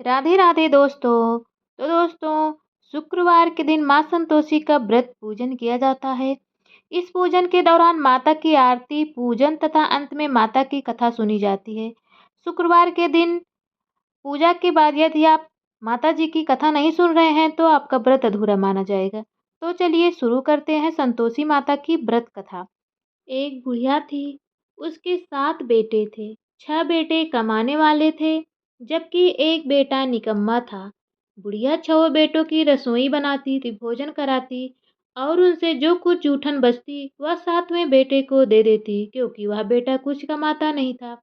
राधे राधे दोस्तों। तो दोस्तों, शुक्रवार के दिन माँ संतोषी का व्रत पूजन किया जाता है। इस पूजन के दौरान माता की आरती पूजन तथा अंत में माता की कथा सुनी जाती है। शुक्रवार के दिन पूजा के बाद यदि आप माता जी की कथा नहीं सुन रहे हैं तो आपका व्रत अधूरा माना जाएगा। तो चलिए शुरू करते हैं संतोषी माता की व्रत कथा। एक बुढ़िया थी, उसके 7 बेटे थे। 6 बेटे कमाने वाले थे, जबकि एक बेटा निकम्मा था। बुढ़िया 6 बेटों की रसोई बनाती थी, भोजन कराती और उनसे जो कुछ जूठन बचती वह 7वें बेटे को दे देती, क्योंकि वह बेटा कुछ कमाता नहीं था।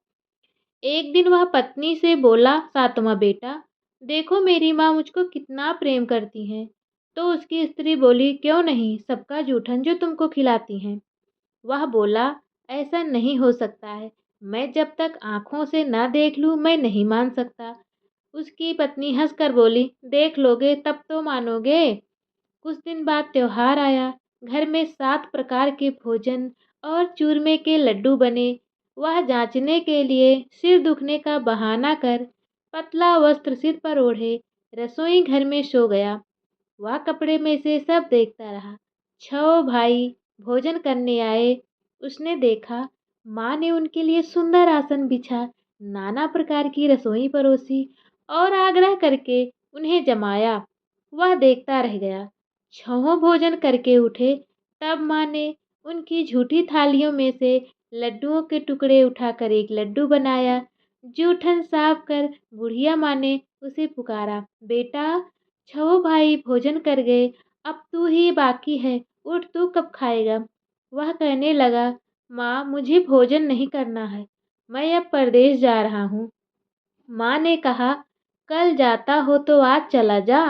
एक दिन वह पत्नी से बोला, 7वां बेटा, देखो मेरी माँ मुझको कितना प्रेम करती हैं। तो उसकी स्त्री बोली, क्यों नहीं, सबका जूठन जो तुमको खिलाती हैं। वह बोला, ऐसा नहीं हो सकता है, मैं जब तक आँखों से ना देख लूँ मैं नहीं मान सकता। उसकी पत्नी हंसकर बोली, देख लोगे तब तो मानोगे। कुछ दिन बाद त्योहार आया। घर में 7 प्रकार के भोजन और चूरमे के लड्डू बने। वह जांचने के लिए सिर दुखने का बहाना कर पतला वस्त्र सिर पर ओढ़े रसोई घर में सो गया। वह कपड़े में से सब देखता रहा। 6 भाई भोजन करने आए। उसने देखा, माँ ने उनके लिए सुंदर आसन बिछा, नाना प्रकार की रसोई परोसी और आग्रह करके उन्हें जमाया। वह देखता रह गया। 6 भोजन करके उठे, तब माँ ने उनकी झूठी थालियों में से लड्डुओं के टुकड़े उठाकर एक लड्डू बनाया। जूठन साफ कर बुढ़िया माँ ने उसे पुकारा, बेटा 6 भाई भोजन कर गए, अब तू ही बाकी है, उठ तू कब खाएगा। वह कहने लगा, माँ मुझे भोजन नहीं करना है, मैं अब परदेश जा रहा हूँ। माँ ने कहा, कल जाता हो तो आज चला जा।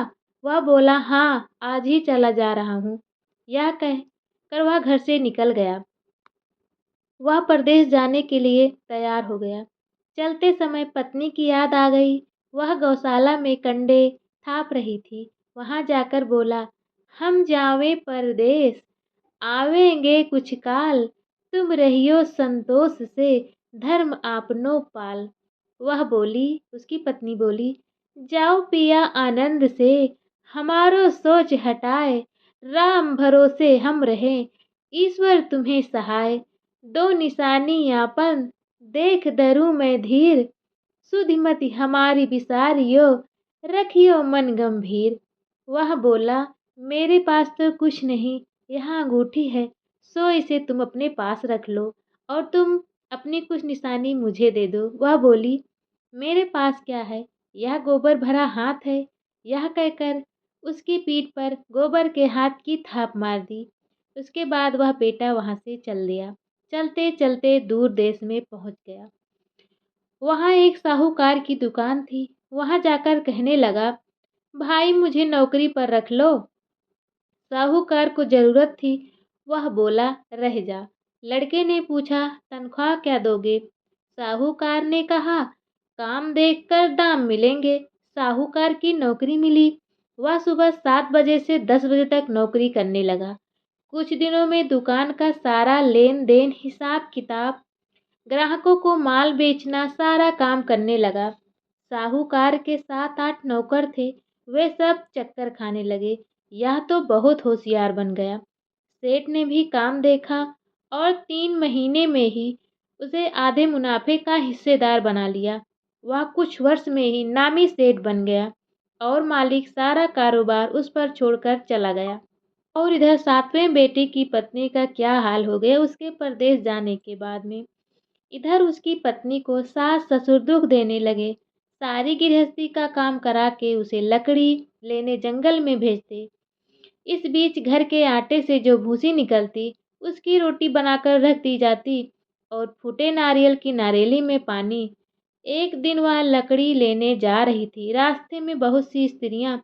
वह बोला, हाँ आज ही चला जा रहा हूँ। यह कह कर वह घर से निकल गया। वह परदेश जाने के लिए तैयार हो गया। चलते समय पत्नी की याद आ गई। वह गौशाला में कंडे थाप रही थी। वहां जाकर बोला, हम जावें परदेस, आवेंगे कुछ काल, तुम रहियो संतोष से, धर्म आपनो पाल। वह बोली, उसकी पत्नी बोली, जाओ पिया आनंद से, हमारो सोच हटाए, राम भरोसे हम रहें, ईश्वर तुम्हें सहाय। दो निशानी यापन, देख धरूं मैं धीर, सुधिमति हमारी विसारियो, रखियो मन गंभीर। वह बोला, मेरे पास तो कुछ नहीं, यहाँ अंगूठी है, सो इसे तुम अपने पास रख लो और तुम अपनी कुछ निशानी मुझे दे दो। वह बोली, मेरे पास क्या है, यह गोबर भरा हाथ है। यह कहकर उसकी पीठ पर गोबर के हाथ की थाप मार दी। उसके बाद वह बेटा वहां से चल दिया। चलते चलते दूर देश में पहुंच गया। वहां एक साहूकार की दुकान थी। वहां जाकर कहने लगा, भाई मुझे नौकरी पर रख लो। साहूकार को जरूरत थी। वह बोला, रह जा। लड़के ने पूछा, तनख्वाह क्या दोगे। साहूकार ने कहा, काम देखकर दाम मिलेंगे। साहूकार की नौकरी मिली। वह सुबह 7 बजे से 10 बजे तक नौकरी करने लगा। कुछ दिनों में दुकान का सारा लेन देन, हिसाब किताब, ग्राहकों को माल बेचना, सारा काम करने लगा। साहूकार के 7-8 नौकर थे। वे सब चक्कर खाने लगे। यह तो बहुत होशियार बन गया। सेठ ने भी काम देखा और 3 महीने में ही उसे आधे मुनाफे का हिस्सेदार बना लिया। वह कुछ वर्ष में ही नामी सेठ बन गया और मालिक सारा कारोबार उस पर छोड़कर चला गया। और इधर 7वें बेटे की पत्नी का क्या हाल हो गया उसके परदेश जाने के बाद में। इधर उसकी पत्नी को सास ससुर दुख देने लगे। सारी गृहस्थी का काम करा के उसे लकड़ी लेने जंगल में भेजते। इस बीच घर के आटे से जो भूसी निकलती उसकी रोटी बनाकर रख दी जाती और फूटे नारियल की नारेली में पानी। एक दिन वह लकड़ी लेने जा रही थी। रास्ते में बहुत सी स्त्रियां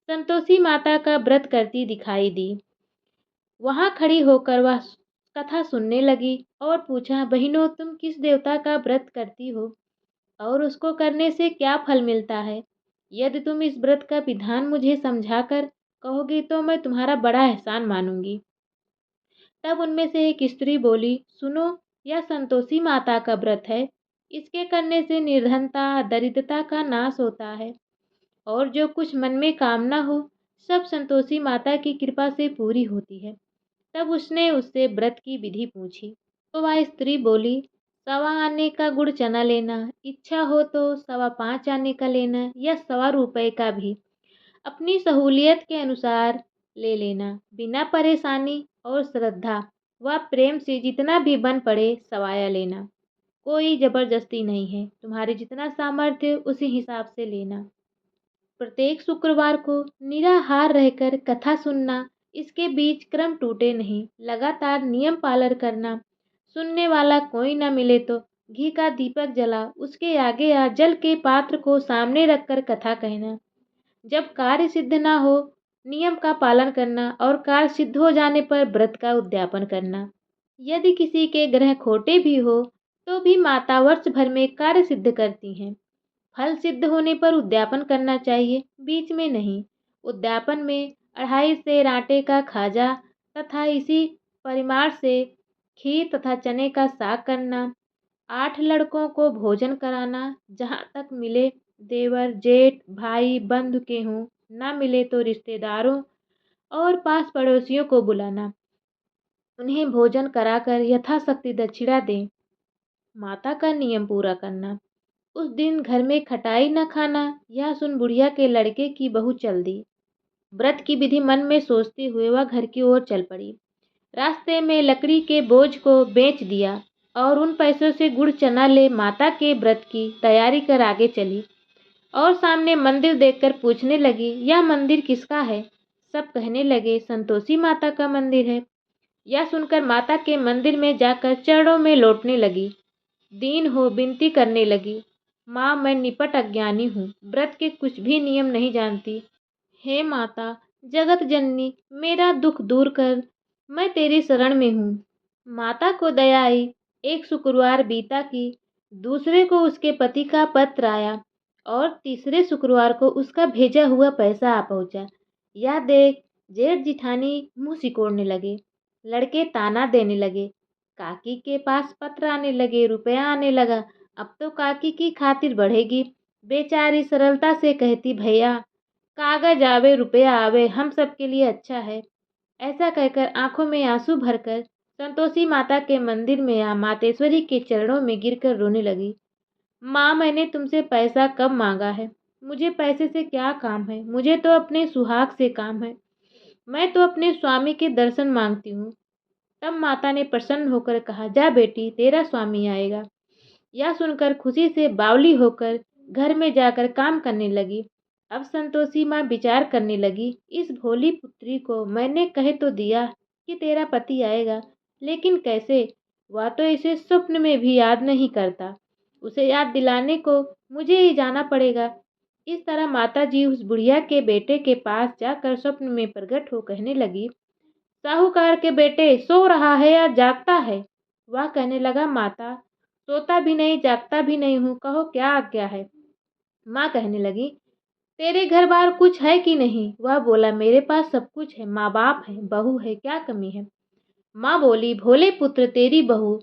संतोषी माता का व्रत करती दिखाई दी। वहां खड़ी होकर वह कथा सुनने लगी और पूछा, बहनों तुम किस देवता का व्रत करती हो और उसको करने से क्या फल मिलता है। यदि तुम इस व्रत का विधान मुझे समझाकर कहोगी तो मैं तुम्हारा बड़ा एहसान मानूंगी। तब उनमें से एक स्त्री बोली, सुनो, यह संतोषी माता का व्रत है। इसके करने से निर्धनता दरिद्रता का नाश होता है। और जो कुछ मन में कामना हो सब संतोषी माता की कृपा से पूरी होती है। तब उसने उससे व्रत की विधि पूछी तो वह स्त्री बोली, 1.25 आने का गुड़ चना लेना, इच्छा हो तो 5.25 आने का लेना या 1.25 रुपए का भी अपनी सहूलियत के अनुसार ले लेना, बिना परेशानी और श्रद्धा व प्रेम से जितना भी बन पड़े सवाया लेना। कोई जबरदस्ती नहीं है, तुम्हारे जितना सामर्थ्य उसी हिसाब से लेना। प्रत्येक शुक्रवार को निराहार रहकर कथा सुनना, इसके बीच क्रम टूटे नहीं, लगातार नियम पालन करना। सुनने वाला कोई न मिले तो घी का दीपक जला उसके आगे या जल के पात्र को सामने रखकर कथा कहना। जब कार्य सिद्ध ना हो नियम का पालन करना और कार्य सिद्ध हो जाने पर व्रत का उद्यापन करना। यदि किसी के ग्रह खोटे भी हो तो भी माता वर्ष भर में कार्य सिद्ध करती हैं। फल सिद्ध होने पर उद्यापन करना चाहिए, बीच में नहीं। उद्यापन में 2.5 सेर आटे का खाजा तथा इसी परिमाण से खीर तथा चने का साग करना। 8 लड़कों को भोजन कराना, जहाँ तक मिले देवर जेठ भाई बंधु के हों, ना मिले तो रिश्तेदारों और पास पड़ोसियों को बुलाना, उन्हें भोजन कराकर यथाशक्ति दक्षिणा दें। माता का नियम पूरा करना, उस दिन घर में खटाई न खाना। यह सुन बुढ़िया के लड़के की बहू चल दी। व्रत की विधि मन में सोचते हुए वह घर की ओर चल पड़ी। रास्ते में लकड़ी के बोझ को बेच दिया और उन पैसों से गुड़ चना ले माता के व्रत की तैयारी कर आगे चली और सामने मंदिर देखकर पूछने लगी, यह मंदिर किसका है? सब कहने लगे, संतोषी माता का मंदिर है। यह सुनकर माता के मंदिर में जाकर चरणों में लौटने लगी। दीन हो विनती करने लगी, माँ मैं निपट अज्ञानी हूँ, व्रत के कुछ भी नियम नहीं जानती। हे माता जगत जननी, मेरा दुख दूर कर, मैं तेरी शरण में हूँ। माता को दया आई। एक शुक्रवार बीता कि दूसरे को उसके पति का पत्र आया और तीसरे शुक्रवार को उसका भेजा हुआ पैसा आ पहुँचा। यह देख जेठ जिठानी मुँह सिकोड़ने लगे। लड़के ताना देने लगे। काकी के पास पत्र आने लगे, रुपया आने लगा। अब तो काकी की खातिर बढ़ेगी। बेचारी सरलता से कहती, भैया कागज आवे रुपया आवे, हम सबके लिए अच्छा है। ऐसा कहकर आंखों में आंसू भरकर संतोषी माता के मंदिर में या मातेश्वरी के चरणों में गिरकर रोने लगी। माँ मैंने तुमसे पैसा कब मांगा है? मुझे पैसे से क्या काम है? मुझे तो अपने सुहाग से काम है। मैं तो अपने स्वामी के दर्शन मांगती हूँ। तब माता ने प्रसन्न होकर कहा, जा बेटी तेरा स्वामी आएगा। यह सुनकर खुशी से बावली होकर घर में जाकर काम करने लगी। अब संतोषी माँ विचार करने लगी, इस भोली पुत्री को मैंने कह तो दिया कि तेरा पति आएगा, लेकिन कैसे? वह तो इसे स्वप्न में भी याद नहीं करता। उसे याद दिलाने को मुझे ही जाना पड़ेगा। इस तरह माताजी उस बुढ़िया के बेटे के पास जाकर स्वप्न में प्रकट हो कहने लगी, साहूकार के बेटे सो रहा है या जागता है? वह कहने लगा, माता सोता भी नहीं जागता भी नहीं हूँ, कहो क्या आज्ञा है? माँ कहने लगी, तेरे घर बार कुछ है कि नहीं? वह बोला, मेरे पास सब कुछ है, माँ बाप है, बहू है, क्या कमी है? माँ बोली, भोले पुत्र तेरी बहू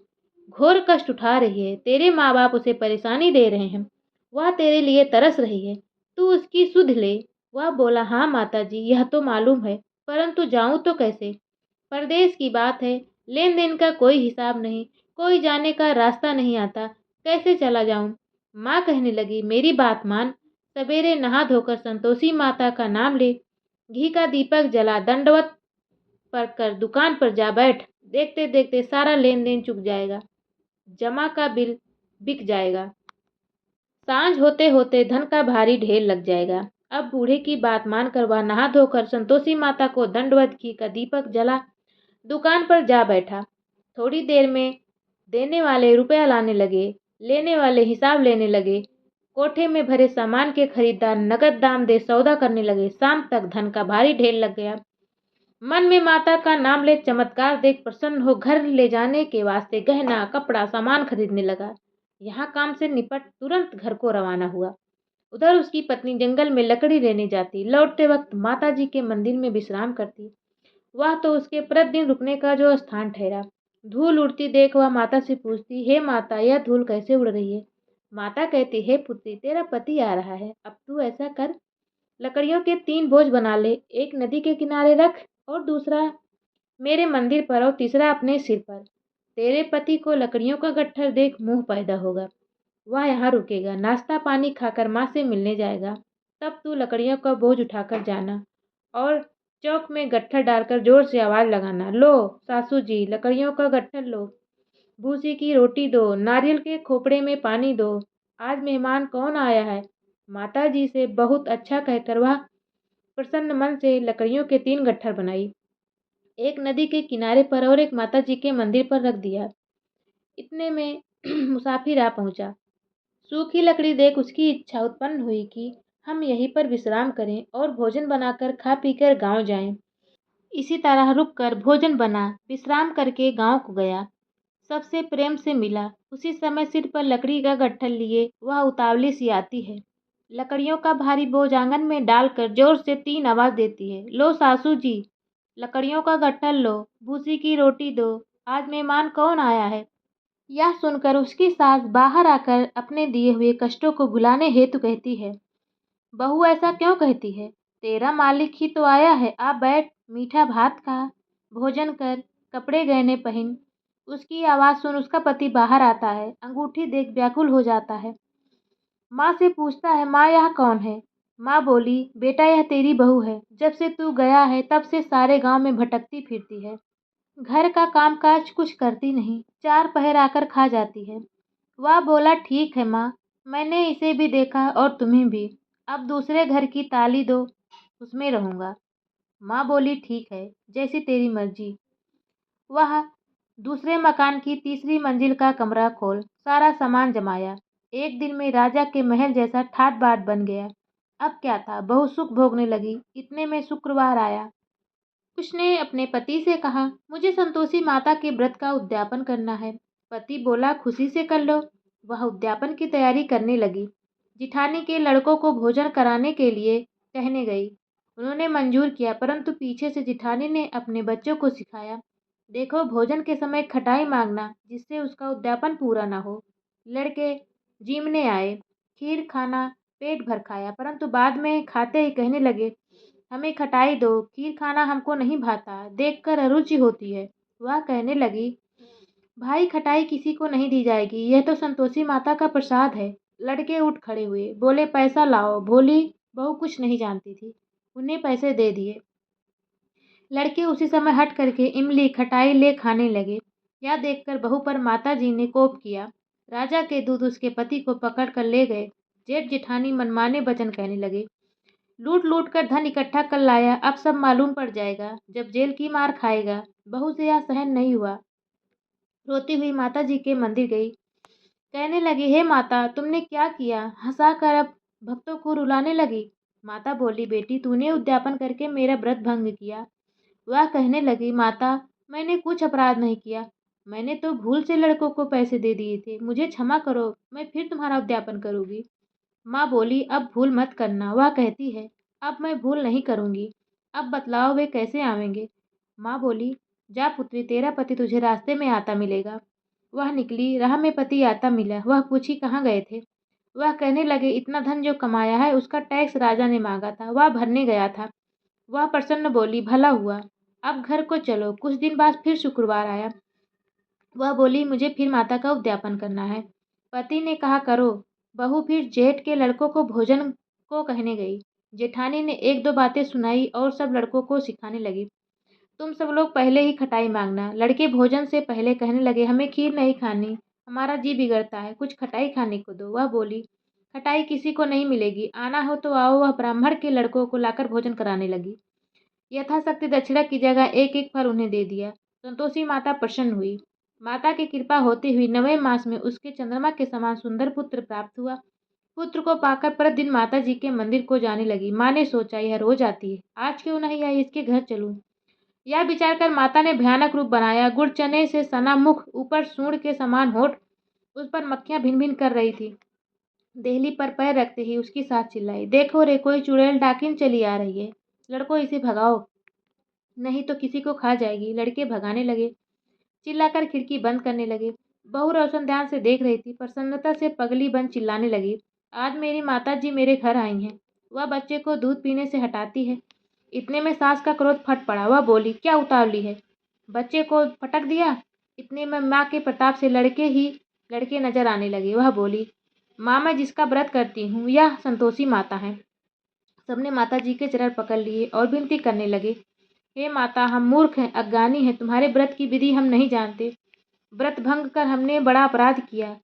घोर कष्ट उठा रही है, तेरे माँ बाप उसे परेशानी दे रहे हैं, वह तेरे लिए तरस रही है, तू उसकी सुध ले। वह बोला, हाँ माता जी यह तो मालूम है, परंतु जाऊँ तो कैसे? परदेश की बात है, लेन देन का कोई हिसाब नहीं, कोई जाने का रास्ता नहीं आता, कैसे चला जाऊं? माँ कहने लगी, मेरी बात मान, सवेरे नहा धोकर संतोषी माता का नाम ले, घी का दीपक जला, दंडवत पर कर दुकान पर जा बैठ। देखते देखते सारा लेन देन चुक जाएगा, जमा का बिल बिक जाएगा, सांझ होते होते धन का भारी ढेर लग जाएगा। अब बूढ़े की बात मानकर वह नहा धोकर संतोषी माता को दंडवत घी का दीपक जला दुकान पर जा बैठा। थोड़ी देर में देने वाले रुपया लाने लगे, लेने वाले हिसाब लेने लगे। कोठे में भरे सामान के खरीदार नगद दाम दे सौदा करने लगे। शाम तक धन का भारी ढेर लग गया। मन में माता का नाम ले चमत्कार देख प्रसन्न हो घर ले जाने के वास्ते गहना कपड़ा सामान खरीदने लगा। यहाँ काम से निपट तुरंत घर को रवाना हुआ। उधर उसकी पत्नी जंगल में लकड़ी लेने जाती, लौटते वक्त माता जी के मंदिर में विश्राम करती। वह तो उसके प्रतिदिन रुकने का जो स्थान ठहरा। धूल उड़ती देख वह माता से पूछती, हे माता यह धूल कैसे उड़ रही है? माता कहती, हे पुत्री तेरा पति आ रहा है, अब तू ऐसा कर लकड़ियों के 3 बोझ बना ले, एक नदी के किनारे रख और दूसरा मेरे मंदिर पर और तीसरा अपने सिर पर। तेरे पति को लकड़ियों का गट्ठर देख मोह पैदा होगा। वह यहाँ रुकेगा, नाश्ता पानी खाकर माँ से मिलने जाएगा। तब तू लकड़ियों का बोझ उठाकर जाना और चौक में गट्ठर डालकर जोर से आवाज़ लगाना, लो सासू जी लकड़ियों का गट्ठर लो, भूसी की रोटी दो, नारियल के खोपड़े में पानी दो, आज मेहमान कौन आया है। माता जी से बहुत अच्छा कहकर वह प्रसन्न मन से लकड़ियों के 3 गट्ठर बनाई, एक नदी के किनारे पर और एक माता जी के मंदिर पर रख दिया। इतने में मुसाफिर आ पहुंचा। सूखी लकड़ी देख उसकी इच्छा उत्पन्न हुई कि हम यहीं पर विश्राम करें और भोजन बनाकर खा पीकर गांव जाएं। इसी तरह रुककर भोजन बना, विश्राम करके गांव को गया। सबसे प्रेम से मिला। उसी समय सिर पर लकड़ी का गट्ठर लिए वह उतावली सी आती है। लकड़ियों का भारी बोझ आंगन में डालकर जोर से 3 आवाज देती है, लो सासू जी लकड़ियों का गट्ठर लो, भूसी की रोटी दो, आज मेहमान कौन आया है। यह सुनकर उसकी सास बाहर आकर अपने दिए हुए कष्टों को भुलाने हेतु कहती है, बहू ऐसा क्यों कहती है, तेरा मालिक ही तो आया है, आप बैठ, मीठा भात खा, भोजन कर, कपड़े गहने पहन। उसकी आवाज़ सुन उसका पति बाहर आता है, अंगूठी देख व्याकुल हो जाता है। माँ से पूछता है, माँ यह कौन है। माँ बोली, बेटा यह तेरी बहू है, जब से तू गया है तब से सारे गांव में भटकती फिरती है, घर का काम काज कुछ करती नहीं, 4 पहर आकर खा जाती है। वह बोला, ठीक है माँ, मैंने इसे भी देखा और तुम्हें भी, अब दूसरे घर की ताली दो, उसमें रहूंगा। माँ बोली, ठीक है, जैसी तेरी मर्जी। वह दूसरे मकान की तीसरी मंजिल का कमरा खोल सारा सामान जमाया। एक दिन में राजा के महल जैसा ठाट बाट बन गया। अब क्या था, बहू सुख भोगने लगी। इतने में शुक्रवार आया। उसने अपने पति से कहा, मुझे संतोषी माता के व्रत का उद्यापन करना है। पति बोला, खुशी से कर लो। वह उद्यापन की तैयारी करने लगी। जिठानी के लड़कों को भोजन कराने के लिए कहने गई। उन्होंने मंजूर किया, परंतु पीछे से जिठानी ने अपने बच्चों को सिखाया, देखो भोजन के समय खटाई मांगना, जिससे उसका उद्यापन पूरा ना हो। लड़के जीमने आए, खीर खाना पेट भर खाया, परंतु बाद में खाते ही कहने लगे, हमें खटाई दो, खीर खाना हमको नहीं भाता, देखकर अरुचि होती है। वह कहने लगी, भाई खटाई किसी को नहीं दी जाएगी, यह तो संतोषी माता का प्रसाद है। लड़के उठ खड़े हुए, बोले, पैसा लाओ। भोली बहू कुछ नहीं जानती थी, उन्हें पैसे दे दिए। लड़के उसी समय हट करके इमली खटाई ले खाने लगे। यह देखकर बहू पर माता जी ने कोप किया। राजा के दूत उसके पति को पकड़ कर ले गए। जेठ जेठानी मनमाने वचन कहने लगे, लूट लूट कर धन इकट्ठा कर लाया, अब सब मालूम पड़ जाएगा, जब जेल की मार खाएगा। बहू से यह सहन नहीं हुआ। रोती हुई माता जी के मंदिर गई। कहने लगी, हे माता, तुमने क्या किया। हंसाकर अब भक्तों को रुलाने लगी। माता बोली, बेटी तूने उद्यापन करके मेरा व्रत भंग किया। वह कहने लगी, माता मैंने कुछ अपराध नहीं किया, मैंने तो भूल से लड़कों को पैसे दे दिए थे, मुझे क्षमा करो, मैं फिर तुम्हारा उद्यापन करूंगी। माँ बोली, अब भूल मत करना। वह कहती है, अब मैं भूल नहीं करूंगी, अब बतलाओ वे कैसे आवेंगे। माँ बोली, जा पुत्री, तेरा पति तुझे रास्ते में आता मिलेगा। वह निकली, राह में पति आता मिला। वह पूछी, कहाँ गए थे। वह कहने लगे, इतना धन जो कमाया है उसका टैक्स राजा ने मांगा था, वह भरने गया था। वह प्रसन्न बोली, भला हुआ, अब घर को चलो। कुछ दिन बाद फिर शुक्रवार आया। वह बोली, मुझे फिर माता का उद्यापन करना है। पति ने कहा, करो। बहू फिर जेठ के लड़कों को भोजन को कहने गई। जेठानी ने 1-2 बातें सुनाई और सब लड़कों को सिखाने लगी। तुम सब लोग पहले ही खटाई मांगना। लड़के भोजन से पहले कहने लगे, हमें खीर नहीं खानी, हमारा जी बिगड़ता है, कुछ खटाई खाने को दो। वह बोली, खटाई किसी को नहीं मिलेगी, आना हो तो आओ। वह ब्राह्मण के लड़कों को लाकर भोजन कराने लगी। यथाशक्ति दक्षिणा की जगह एक एक फल उन्हें दे दिया। संतोषी माता प्रसन्न हुई। माता की कृपा होती हुई 9वें मास में उसके चंद्रमा के समान सुंदर पुत्र प्राप्त हुआ। पुत्र को पाकर प्रतिदिन माता जी के मंदिर को जाने लगी। माँ ने सोचा, यह रोज आती है, आज क्यों नहीं आई, इसके घर चलूं। यह विचार कर माता ने भयानक रूप बनाया। गुड़ चने से सना मुख, ऊपर सूंड के समान होठ, उस पर मक्खियां भिन भिन कर रही थी। देहली पर पैर रखते ही उसकी सास चिल्लाई, देखो रे, कोई चुड़ैल डाकिन चली आ रही है, लड़कों इसे भगाओ, नहीं तो किसी को खा जाएगी। लड़के भगाने लगे, चिल्लाकर खिड़की बंद करने लगे। बहू रोशन ध्यान से देख रही थी। प्रसन्नता से पगली बन चिल्लाने लगी, आज मेरी माता जी मेरे घर आई हैं। वह बच्चे को दूध पीने से हटाती है। इतने में सास का क्रोध फट पड़ा। वह बोली, क्या उतावली है? बच्चे को पटक दिया। इतने में माँ के प्रताप से लड़के नजर आने लगे। वह बोली, माँ, मैं जिसका व्रत करती हूँ यह संतोषी माता है। सबने माता जी के चरण पकड़ लिए और विनती करने लगे, हे माता, हम मूर्ख हैं, अज्ञानी हैं, तुम्हारे व्रत की विधि हम नहीं जानते। व्रत भंग कर हमने बड़ा अपराध किया।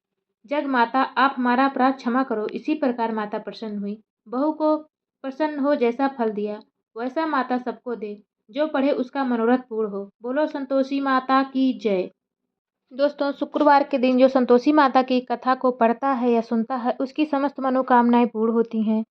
जग माता, आप हमारा अपराध क्षमा करो। इसी प्रकार माता प्रसन्न हुई। बहू को प्रसन्न हो जैसा फल दिया वैसा माता सबको दे। जो पढ़े उसका मनोरथ पूर्ण हो। बोलो संतोषी माता की जय। दोस्तों, शुक्रवार के दिन जो संतोषी माता की कथा को पढ़ता है या सुनता है उसकी समस्त मनोकामनाएं पूर्ण होती हैं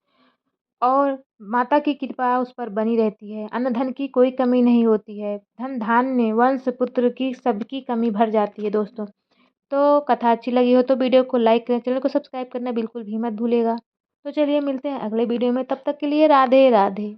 और माता की कृपा उस पर बनी रहती है। अन्न धन की कोई कमी नहीं होती है। धन धान्य वंश पुत्र की सबकी कमी भर जाती है। दोस्तों, तो कथा अच्छी लगी हो तो वीडियो को लाइक करें, चैनल को सब्सक्राइब करना बिल्कुल भी मत भूलेगा। तो चलिए मिलते हैं अगले वीडियो में, तब तक के लिए राधे राधे।